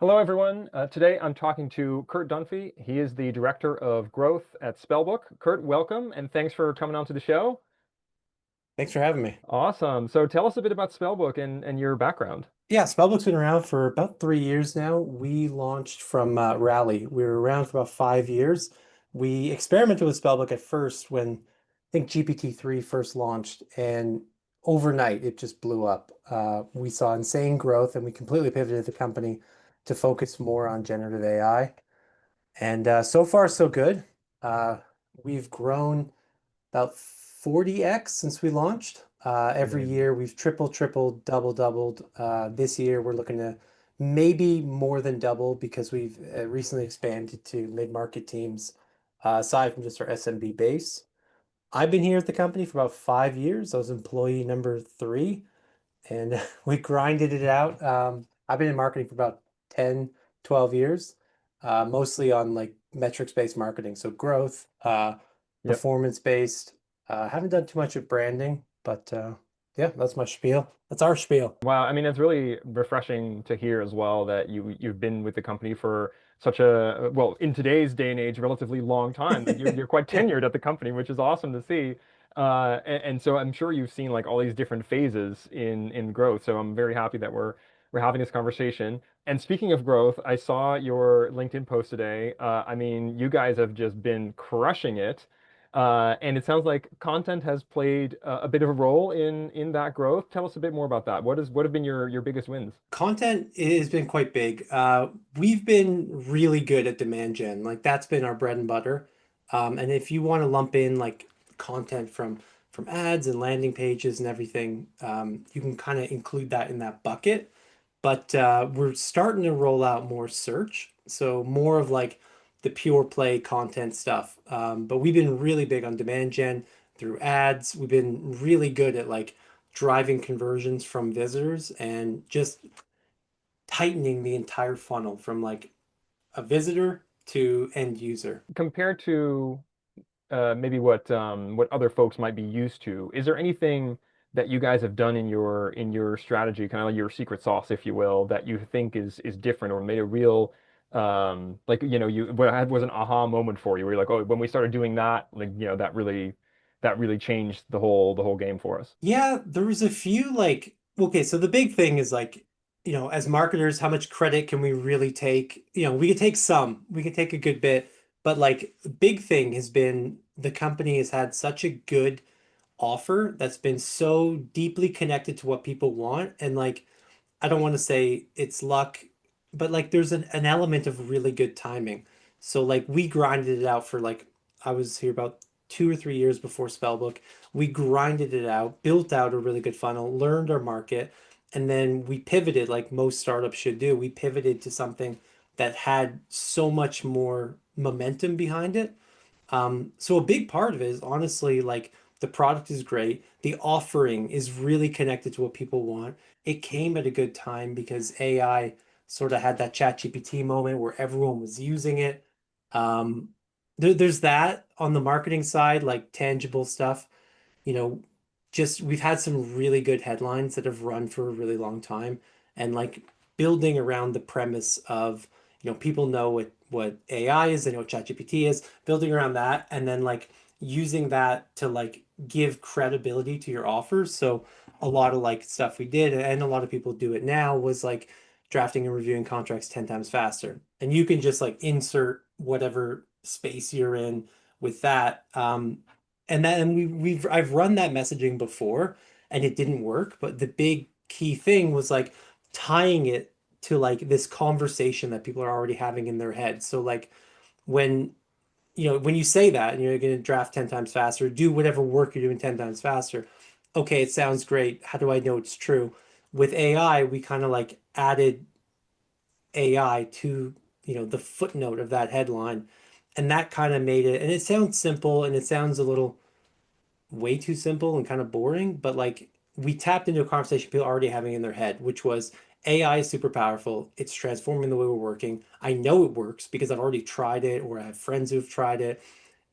Hello, everyone. Today I'm talking to Kurt Dunphy. He is the Director of Growth at Spellbook. Kurt, welcome, and thanks for coming on to the show. Thanks for having me. Awesome. So tell us a bit about Spellbook and your background. Yeah, Spellbook's been around for about 3 years now. We launched from Rally. We were around for about 5 years. We experimented with Spellbook at first when I think GPT-3 first launched, and overnight it just blew up. We saw insane growth, and we completely pivoted the company to focus more on generative AI. And so far, so good. Uh, we've grown about 40x since we launched. Every Amazing. year we've tripled, doubled. This year we're looking to maybe more than double because we've recently expanded to mid-market teams, aside from just our SMB base. I've been here at the company for about 5 years. I was employee number three, and we grinded it out. I've been in marketing for about 10, 12 years, mostly on like metrics-based marketing. So growth, Yep. performance-based. Haven't done too much of branding, but yeah, that's my spiel. That's our spiel. Wow. I mean, it's really refreshing to hear as well that you've been with the company for such a, well, in today's day and age, relatively long time. Like you're quite Yeah. tenured at the company, which is awesome to see. And so I'm sure you've seen like all these different phases in growth. So I'm very happy that we're having this conversation. And speaking of growth, I saw your LinkedIn post today. I mean, you guys have just been crushing it. And it sounds like content has played a bit of a role in that growth. Tell us a bit more about that. What have been your biggest wins? Content has been quite big. We've been really good at demand gen. Like that's been our bread and butter. And if you want to lump in like content from ads and landing pages and everything, you can kind of include that in that bucket. But we're starting to roll out more search, so more of like the pure play content stuff. But we've been really big on demand gen through ads. We've been really good at like driving conversions from visitors and just tightening the entire funnel from like a visitor to end user. Compared to maybe what other folks might be used to, is there anything that you guys have done in your strategy, kind of like your secret sauce, if you will, that you think is different or made a real like what was an aha moment for you where you're like, oh, when we started doing that, like that really changed the whole game for us. Yeah, there was a few like, okay, so the big thing is like, as marketers, how much credit can we really take? We could take some, we could take a good bit, but like the big thing has been the company has had such a good offer that's been so deeply connected to what people want. And like, I don't want to say it's luck, but like there's an element of really good timing. So like we grinded it out for like I was here about 2 or 3 years before Spellbook. We grinded it out, built out a really good funnel, learned our market, and then we pivoted like most startups should do. We pivoted to something that had so much more momentum behind it. So a big part of it is honestly like the product is great. The offering is really connected to what people want. It came at a good time because AI sort of had that ChatGPT moment where everyone was using it. There's that on the marketing side, like tangible stuff. You know, just we've had some really good headlines that have run for a really long time, and like building around the premise of, people know what AI is, they know what ChatGPT is, building around that, and then like using that to like give credibility to your offers. So a lot of like stuff we did, and a lot of people do it now, was like drafting and reviewing contracts 10 times faster. And you can just like insert whatever space you're in with that. And I've run that messaging before and it didn't work, but the big key thing was like tying it to like this conversation that people are already having in their head. So like when when you say that and you're going to draft 10 times faster, do whatever work you're doing 10 times faster. Okay, it sounds great. How do I know it's true? With AI, we kind of like added AI to, the footnote of that headline. And that kind of made it, and it sounds simple and it sounds a little way too simple and kind of boring, but like we tapped into a conversation people are already having in their head, which was AI is super powerful. It's transforming the way we're working. I know it works because I've already tried it or I have friends who've tried it.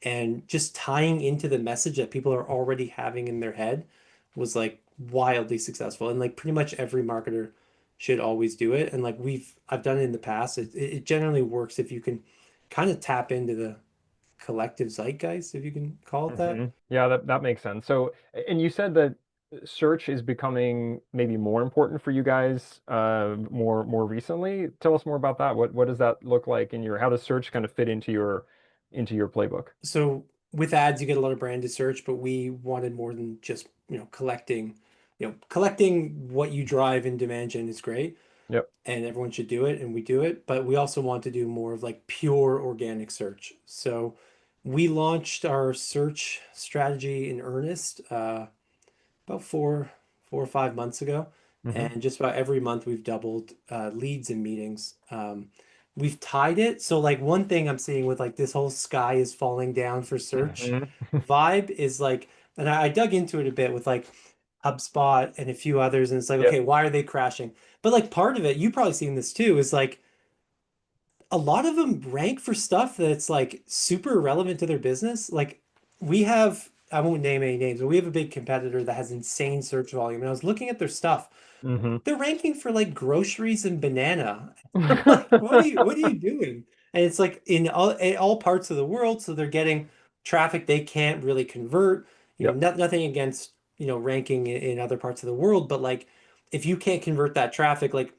And just tying into the message that people are already having in their head was like wildly successful. And like pretty much every marketer should always do it. And like I've done it in the past. It generally works if you can kind of tap into the collective zeitgeist, if you can call it that. Yeah, that makes sense. So, and you said that search is becoming maybe more important for you guys more recently. Tell us more about that. What does that look like in your, how does search kind of fit into your playbook? So with ads, you get a lot of branded search, but we wanted more than just, collecting what you drive in demand gen is great Yep. and everyone should do it and we do it, but we also want to do more of like pure organic search. So we launched our search strategy in earnest about 4 or 5 months ago, Hmm. and just about every month we've doubled leads and meetings. We've tied it. So like one thing I'm seeing with like this whole sky is falling down for search Hmm. vibe is like, and I dug into it a bit with like HubSpot and a few others, and it's like, okay, Yep. why are they crashing? But like part of it, you've probably seen this too, is like a lot of them rank for stuff that's like super relevant to their business. Like we have, I won't name any names, but we have a big competitor that has insane search volume. And I was looking at their stuff. Hmm. They're ranking for like groceries and banana. I'm like, what are you doing? And it's like in all parts of the world, so they're getting traffic they can't really convert. Yep. Nothing against, ranking in other parts of the world, but like if you can't convert that traffic, like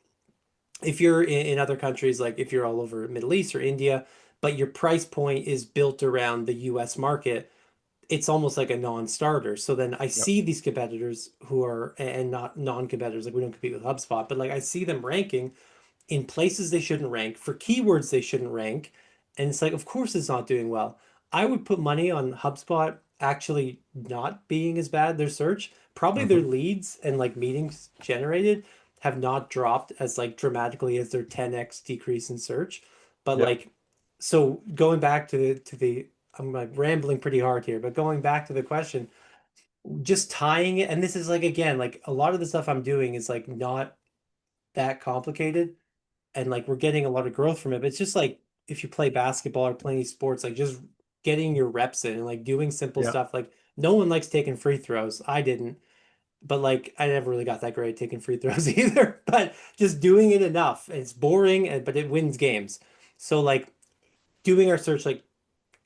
if you're in other countries, like if you're all over Middle East or India, but your price point is built around the US market, it's almost like a non-starter. So then I Yep. see these competitors who are, and not non-competitors, like we don't compete with HubSpot, but like I see them ranking in places they shouldn't rank, for keywords they shouldn't rank. And it's like, of course it's not doing well. I would put money on HubSpot actually not being as bad, their search. Probably their Hmm. leads and like meetings generated have not dropped as like dramatically as their 10x decrease in search. But Yep. like, so going back to the I'm like rambling pretty hard here, but going back to the question, just tying it, and this is like again, like a lot of the stuff I'm doing is like not that complicated and like we're getting a lot of growth from it. But it's just like if you play basketball or play any sports, like just getting your reps in and like doing simple Yep. stuff. Like no one likes taking free throws. I didn't, but like I never really got that great at taking free throws either. But just doing it enough. It's boring, but it wins games. So like doing our search, like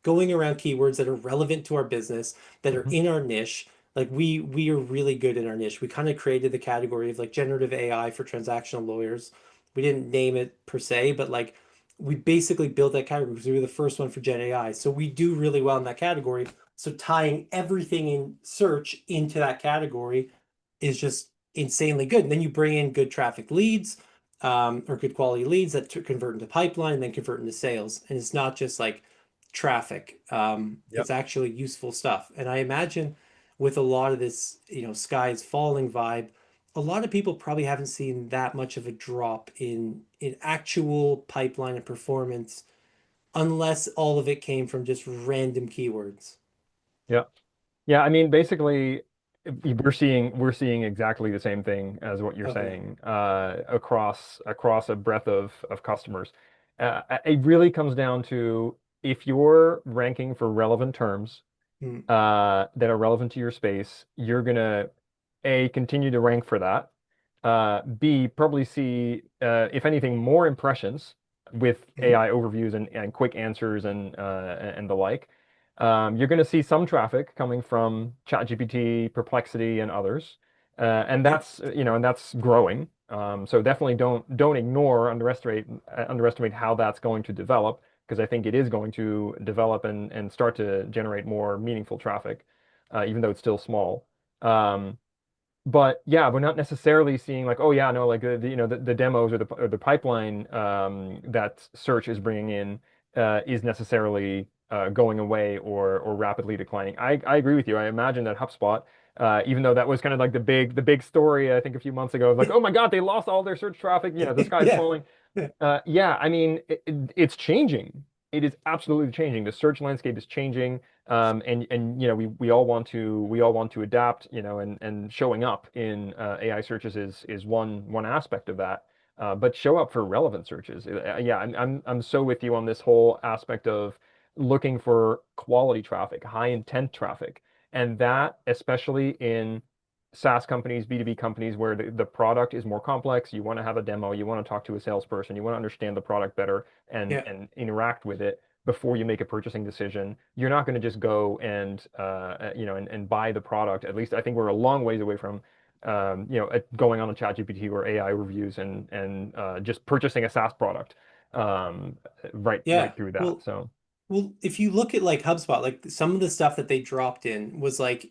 going around keywords that are relevant to our business, that are Hmm. in our niche. Like we are really good in our niche. We kind of created the category of like generative AI for transactional lawyers. We didn't name it per se, but like we basically built that category because we were the first one for Gen AI. So we do really well in that category. So tying everything in search into that category is just insanely good. And then you bring in good traffic leads, or good quality leads that convert into pipeline and then convert into sales. And it's not just like traffic. It's Yep. actually useful stuff. And I imagine with a lot of this, sky is falling vibe, a lot of people probably haven't seen that much of a drop in actual pipeline and performance unless all of it came from just random keywords. Yep. Yeah, I mean, basically, we're seeing exactly the same thing as what you're Okay. saying across a breadth of customers. It really comes down to if you're ranking for relevant terms Hmm. that are relevant to your space, you're gonna A, continue to rank for that. B, probably see if anything more impressions with Hmm. AI overviews and quick answers and the like. You're going to see some traffic coming from ChatGPT, Perplexity, and others, and Yep. that's growing. So definitely don't ignore, underestimate how that's going to develop, because I think it is going to develop and start to generate more meaningful traffic, even though it's still small. Um, but yeah, we're not necessarily seeing like, oh yeah, no, like the demos or the pipeline that search is bringing in is necessarily going away or rapidly declining. I agree with you. I imagine that HubSpot, even though that was kind of like the big story I think a few months ago of like, oh my God, they lost all their search traffic. The sky's Yeah. falling. Yeah. Yeah, I mean, it's changing. It is absolutely changing. The search landscape is changing, and we all want to adapt, and showing up in AI searches is one aspect of that. But show up for relevant searches. Yeah, I'm so with you on this whole aspect of looking for quality traffic, high intent traffic, and that especially in SaaS companies, B2B companies where the product is more complex. You want to have a demo, you want to talk to a salesperson, you want to understand the product better Yeah. and interact with it before you make a purchasing decision. You're not going to just go and and buy the product. At least I think we're a long ways away from going on a ChatGPT or AI reviews and just purchasing a SaaS product right Yeah. through that. Well, So if you look at like HubSpot, like some of the stuff that they dropped in was like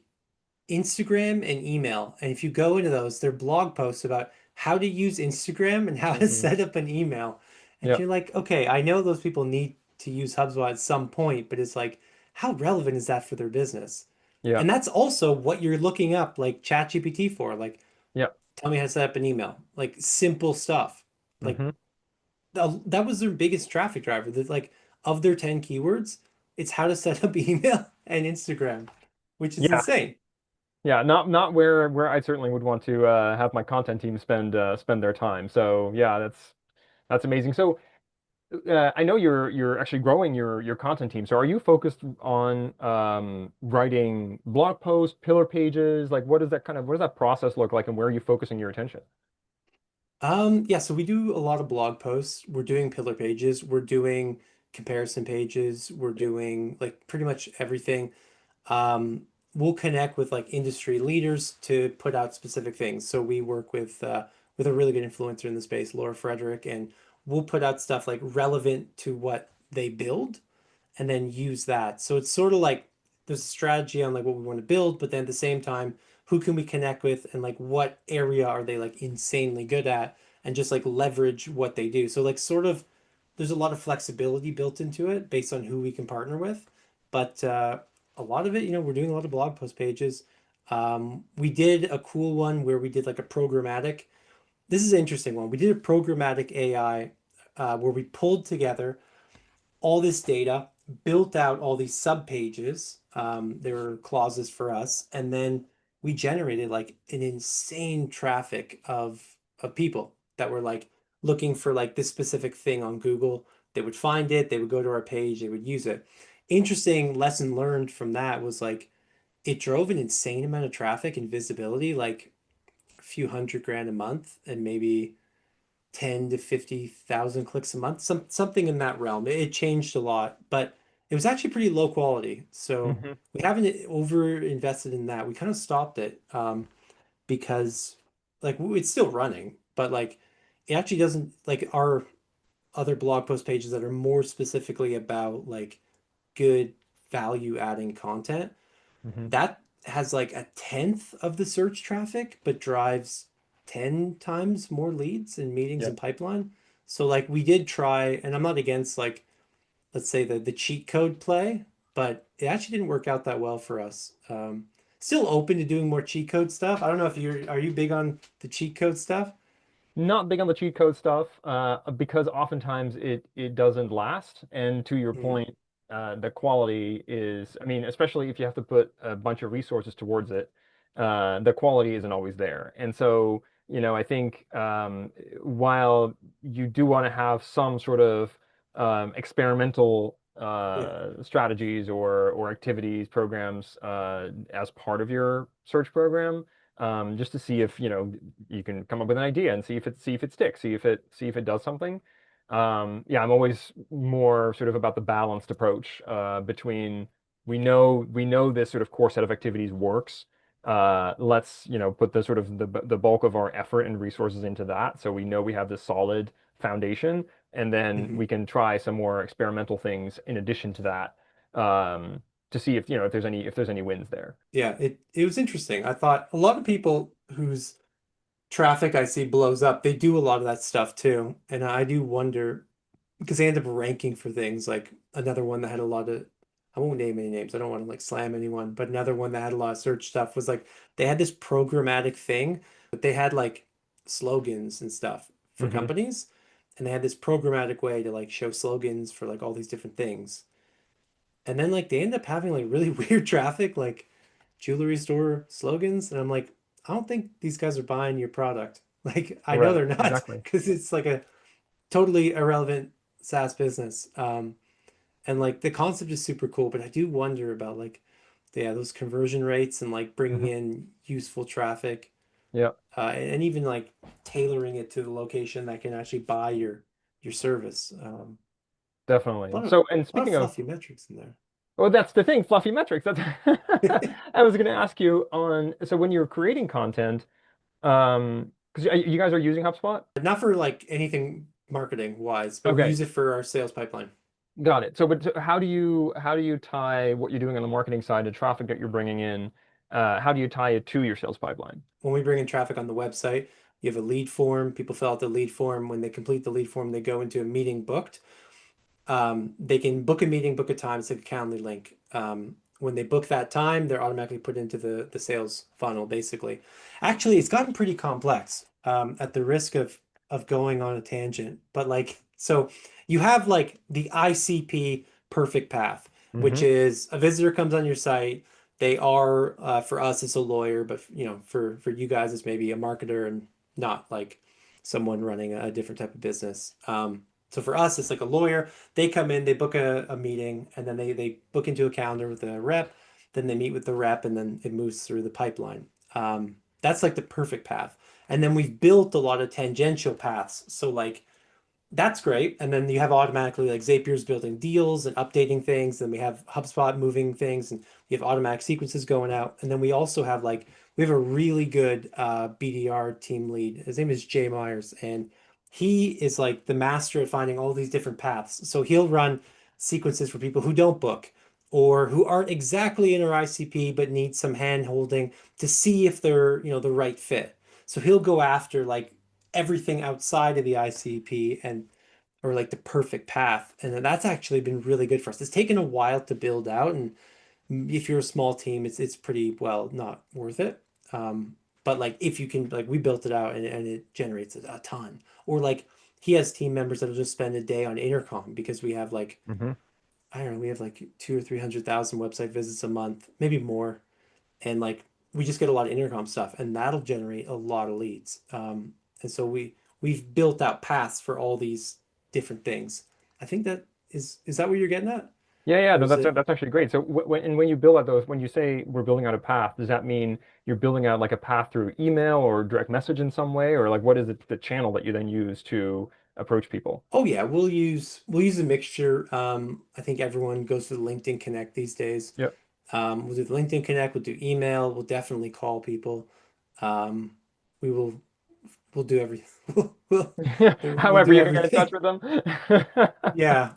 Instagram and email. And if you go into those, they're blog posts about how to use Instagram and how to hmm set up an email. And yeah, you're like, okay, I know those people need to use HubSpot at some point, but it's like, how relevant is that for their business? yeah, And that's also what you're looking up like ChatGPT for. Like, yeah. tell me how to set up an email. Like simple stuff. Like hmm that was their biggest traffic driver. That like of their 10 keywords, it's how to set up email and Instagram, which is Yeah, insane. yeah, not where I certainly would want to have my content team spend their time. So yeah, that's amazing. So I know you're actually growing your content team. So are you focused on writing blog posts, pillar pages? Like what does that process look like, and where are you focusing your attention? Yeah, so we do a lot of blog posts. We're doing pillar pages. We're doing comparison pages. We're doing like pretty much everything. Um, we'll connect with like industry leaders to put out specific things. So we work with a really good influencer in the space, Laura Frederick, and we'll put out stuff like relevant to what they build and then use that. So it's sort of like there's a strategy on like what we want to build, but then at the same time, who can we connect with and like what area are they like insanely good at and just like leverage what they do. So like sort of there's a lot of flexibility built into it based on who we can partner with. But a lot of it, we're doing a lot of blog post pages. We did a cool one where we did like a programmatic. This is an interesting one. We did a programmatic AI where we pulled together all this data, built out all these sub pages. There were clauses for us, and then we generated like an insane traffic of people that were like looking for like this specific thing on Google. They would find it, they would go to our page, they would use it. Interesting lesson learned from that was like it drove an insane amount of traffic and visibility, like a few hundred grand a month, and maybe 10 to 50,000 clicks a month, something in that realm. It changed a lot, but it was actually pretty low quality. So hmm we haven't over invested in that. We kind of stopped it because like it's still running, but like it actually doesn't like our other blog post pages that are more specifically about like good value adding content hmm that has like a tenth of the search traffic, but drives 10 times more leads and meetings Yeah. and pipeline. So like we did try, and I'm not against like let's say the cheat code play, but it actually didn't work out that well for us. Still open to doing more cheat code stuff. I don't know if you're are you big on the cheat code stuff? Not big on the cheat code stuff, because oftentimes it doesn't last. And to your Mm, point, the quality is, I mean, especially if you have to put a bunch of resources towards it, the quality isn't always there. And so, I think while you do want to have some sort of experimental yeah. strategies or activities, programs as part of your search program, just to see if you can come up with an idea and see if it sticks, see if it does something. Yeah, I'm always more sort of about the balanced approach between we know this sort of core set of activities works. Let's put the sort of the bulk of our effort and resources into that, so we know we have this solid foundation, and then Mhm. we can try some more experimental things in addition to that, to see if there's any wins there. Yeah, it was interesting. I thought a lot of people whose traffic I see blows up, they do a lot of that stuff too. And I do wonder because they end up ranking for things like another one that had a lot of I won't name any names. I don't want to like slam anyone, but another one that had a lot of search stuff was like they had this programmatic thing, but they had like slogans and stuff for hmm companies. And they had this programmatic way to like show slogans for like all these different things. And then like they end up having like really weird traffic, like jewelry store slogans. And I'm like, I don't think these guys are buying your product. Like I know Right, they're not exactly. because it's like a totally irrelevant SaaS business. And like the concept is super cool, but I do wonder about like yeah, those conversion rates and like bringing Hmm. in useful traffic, Yeah, and even like tailoring it to the location that can actually buy your service. definitely. A So, and lot of speaking of, fluffy metrics in there. well, that's the thing, fluffy metrics. That's I was going to ask you on, so when you're creating content, because you guys are using HubSpot? Not for like anything marketing wise, but we Okay, use it for our sales pipeline. got it. So, but so how do you tie what you're doing on the marketing side to traffic that you're bringing in? How do you tie it to your sales pipeline? When we bring in traffic on the website, you have a lead form. People fill out the lead form. When they complete the lead form, they go into a meeting booked. They can book a meeting, book a time. It's like a Calendly link. When they book that time, they're automatically put into the sales funnel, basically. Actually, it's gotten pretty complex, at the risk of going on a tangent. But like, so you have like the ICP perfect path, which Hmm. is a visitor comes on your site. They are, for us, it's a lawyer, but for you guys, it's maybe a marketer and not like someone running a different type of business. So for us, it's like a lawyer. They come in, they book a meeting, and then they book into a calendar with a rep. Then they meet with the rep, and then it moves through the pipeline. That's like the perfect path. And then we've built a lot of tangential paths. So like that's great. And then you have automatically like Zapier's building deals and updating things. Then we have HubSpot moving things, and we have automatic sequences going out. And then we also have like we have a really good BDR team lead. His name is Jay Myers, and he is like the master at finding all these different paths. So he'll run sequences for people who don't book or who aren't exactly in our ICP but need some hand holding to see if they're, the right fit. So he'll go after like everything outside of the ICP and or like the perfect path. And that's actually been really good for us. It's taken a while to build out, and if you're a small team, it's pretty well not worth it. But like if you can like we built it out and it generates a ton. Or like he has team members that'll just spend a day on intercom because we have like Hmm. I don't know, we have like 2 or 300,000 website visits a month, maybe more. And like we just get a lot of intercom stuff and that'll generate a lot of leads. And so we've built out paths for all these different things. I think that is that what you're getting at? Yeah, yeah, Or no, is that's it? that's actually great. So when you build out those, when you say we're building out a path, does that mean you're building out like a path through email or direct message in some way, or like what is it the channel that you then use to approach people? Oh yeah, we'll use a mixture. I think everyone goes to the LinkedIn Connect these days. Yep. We'll do the LinkedIn Connect, we'll do email, we'll definitely call people. Um, we will we'll do everything. We'll However do you can get in touch everything. with them. Yeah,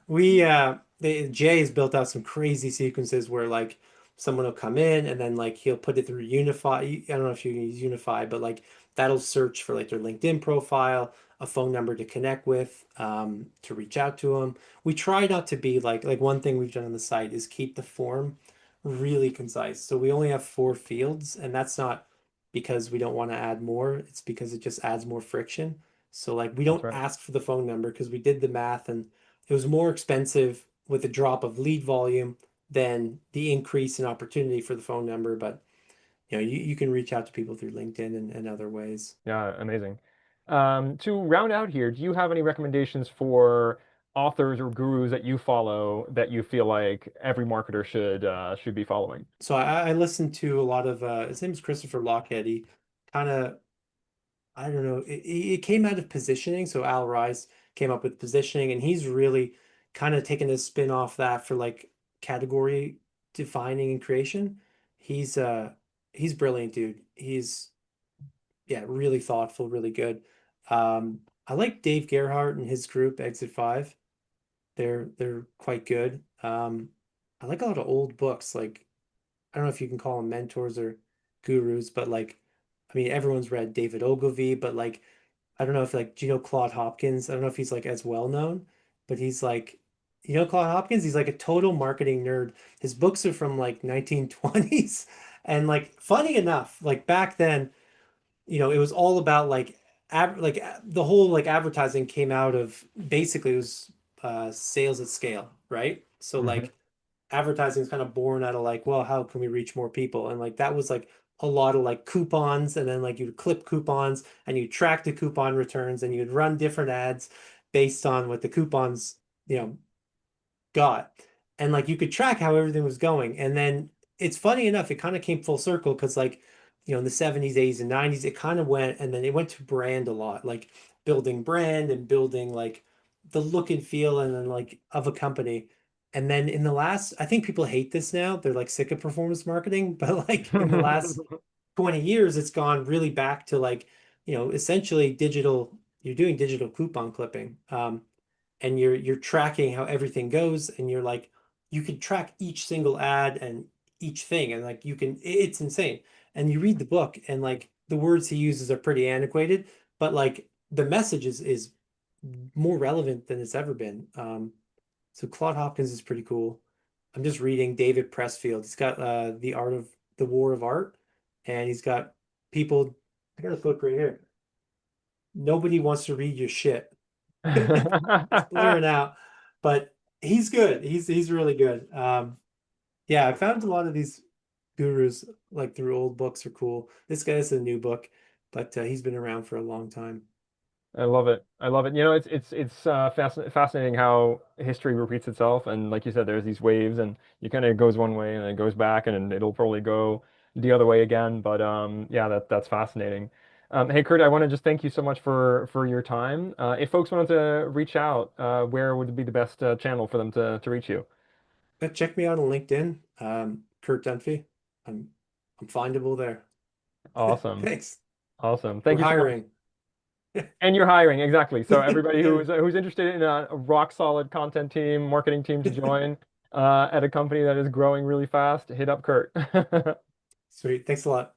Jay's built out some crazy sequences where like someone will come in and then like he'll put it through Unify. I don't know if you use Unify, but like that'll search for like their LinkedIn profile, a phone number to connect with, to reach out to them. We try not to be like one thing we've done on the site is keep the form really concise. So we only have 4 fields, and that's not because we don't want to add more. It's because it just adds more friction. So like we That's don't right. ask for the phone number because we did the math and it was more expensive with a drop of lead volume than the increase in opportunity for the phone number. But you can reach out to people through LinkedIn and other ways. Yeah, amazing. To round out here, do you have any recommendations for authors or gurus that you follow that you feel like every marketer should be following? So I listened to a lot of his name is Christopher Lochhead. He kind of I don't know. It came out of positioning. So Al Rice came up with positioning, and he's really kind of taken a spin off that for like category defining and creation. He's uh he's brilliant, dude. He's yeah, really thoughtful, really good. I like Dave Gerhardt and his group, Exit Five. They're quite good. I like a lot of old books, like I don't know if you can call them mentors or gurus, but like I mean everyone's read David Ogilvy, but like I don't know if like do you know Claude Hopkins? I don't know if he's like as well known, but he's like Claude Hopkins, he's like a total marketing nerd. His books are from like 1920s. And like funny enough, like back then, it was all about like the whole like advertising came out of basically it was sales at scale, right? So Hmm. like advertising is kind of born out of like, well, how can we reach more people? And like that was like a lot of like coupons, and then like you'd clip coupons and you track the coupon returns and you'd run different ads based on what the coupons, you know, got. And like you could track how everything was going. And then it's funny enough, it kind of came full circle because like, in the 70s, 80s, and 90s, it kind of went and then it went to brand a lot, like building brand and building like the look and feel and then like of a company. And then in the last, I think people hate this now. They're like sick of performance marketing, but like in the last 20 years, it's gone really back to like, essentially digital, you're doing digital coupon clipping. And you're tracking how everything goes and you're like you can track each single ad and each thing and like it's insane. And you read the book and like the words he uses are pretty antiquated, but like the message is more relevant than it's ever been. So Claude Hopkins is pretty cool. I'm just reading David Pressfield. He's got the War of Art, and he's got people. I got a book right here. Nobody wants to read your shit. It's blaring out, but he's good. He's really good. Yeah, I found a lot of these gurus like through old books are cool. This guy is a new book, but he's been around for a long time. I love it. I love it. It's fascinating how history repeats itself, and like you said, there's these waves, and you kind of goes one way and it goes back, and it'll probably go the other way again. But yeah, that's fascinating. Hey, Kurt, I want to just thank you so much for your time. If folks wanted to reach out, where would be the best channel for them to reach you? But check me out on LinkedIn, Kurt Dunphy. I'm I'm findable there. Awesome, Thanks. awesome. We're Thank you so much. hiring. And you're hiring, exactly. So everybody Yeah. who's interested in a rock solid content team, marketing team to join at a company that is growing really fast, hit up Kurt. Sweet. Thanks a lot.